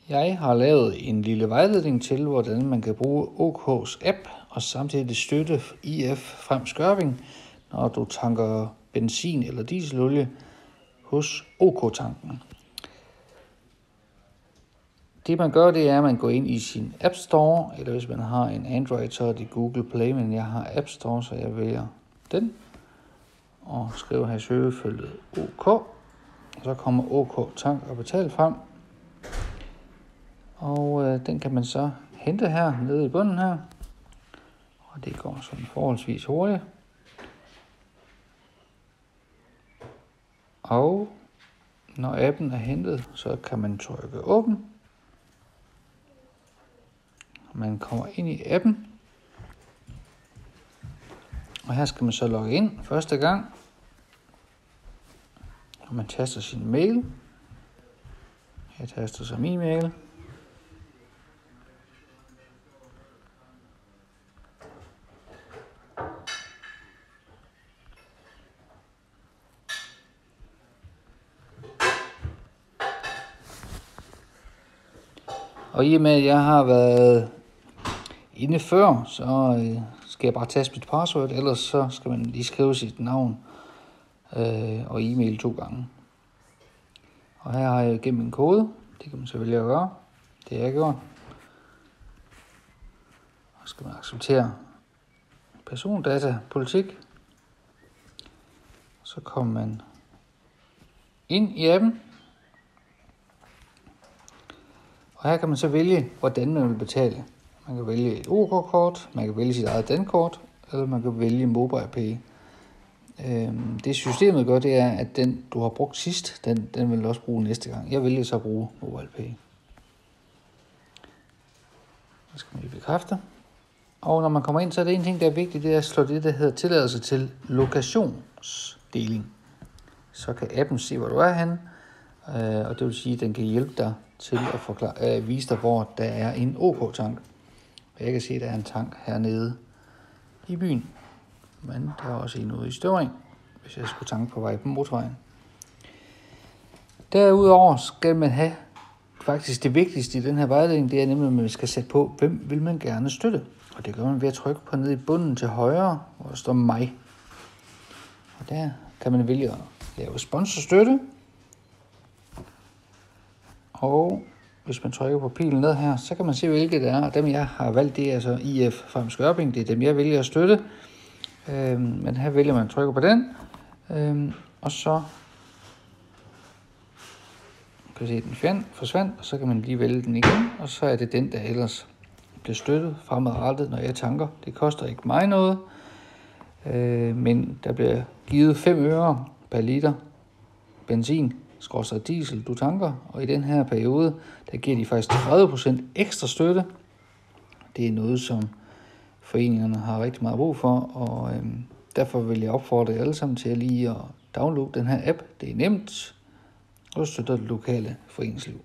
Jeg har lavet en lille vejledning til, hvordan man kan bruge OK's app og samtidig støtte IF Frem Skørping, når du tanker benzin eller dieselolie hos OK-tanken. Det man gør, det er, at man går ind i sin App Store, eller hvis man har en Android, så er det Google Play, men jeg har App Store, så jeg vælger den og skriver her i søgefeltet OK. Og så kommer OK Tank og Betal frem. Og den kan man så hente her nede i bunden her. Og det går sådan forholdsvis hurtigt. Og når appen er hentet, så kan man trykke åbn. Man kommer ind i appen. Og her skal man så logge ind første gang. Og man taster sin mail. Jeg taster så min mail. Og i og med, at jeg har været inde før, så skal jeg bare taste mit password, ellers så skal man lige skrive sit navn og e-mail 2 gange. Og her har jeg gennem en kode, det kan man så vælge at gøre, det har jeg gjort. Og skal man acceptere persondata, politik, så kommer man ind i appen. Og her kan man så vælge, hvordan man vil betale. Man kan vælge et OK-kort, man kan vælge sit eget dankort, eller man kan vælge MobilePay. Det systemet gør, det er, at den, du har brugt sidst, den vil du også bruge næste gang. Jeg vælger så at bruge MobilePay. Så skal man lige bekræfte. Og når man kommer ind, så er det en ting, der er vigtigt, det er at slå det, der hedder tilladelse til lokationsdeling. Så kan appen se, hvor du er henne, og det vil sige, at den kan hjælpe dig til at vise dig, hvor der er en OK-tank. Jeg kan se, at der er en tank hernede i byen, men der er også en ude i Støvring, hvis jeg skulle tanke på vej på motorvejen. Derudover skal man have faktisk det vigtigste i den her vejledning, det er nemlig, at man skal sætte på, hvem vil man gerne støtte. Og det gør man ved at trykke på nede i bunden til højre, hvor der står mig. Og der kan man vælge at lave sponsorstøtte. Og hvis man trykker på pilen ned her, så kan man se, hvilke det er. Og dem, jeg har valgt, det er altså IF Frem Skørping. Det er dem, jeg vælger at støtte. Men her vælger man at trykke på den. Og så kan se, at den forsvandt. Og så kan man lige vælge den igen. Og så er det den, der ellers bliver støttet fremadrettet, når jeg tanker. Det koster ikke mig noget. Men der bliver givet 5 øre per liter benzin / diesel, du tanker, og i den her periode, der giver de faktisk 30% ekstra støtte. Det er noget, som foreningerne har rigtig meget brug for, og derfor vil jeg opfordre jer alle sammen til lige at downloade den her app. Det er nemt, og støtter det lokale foreningsliv.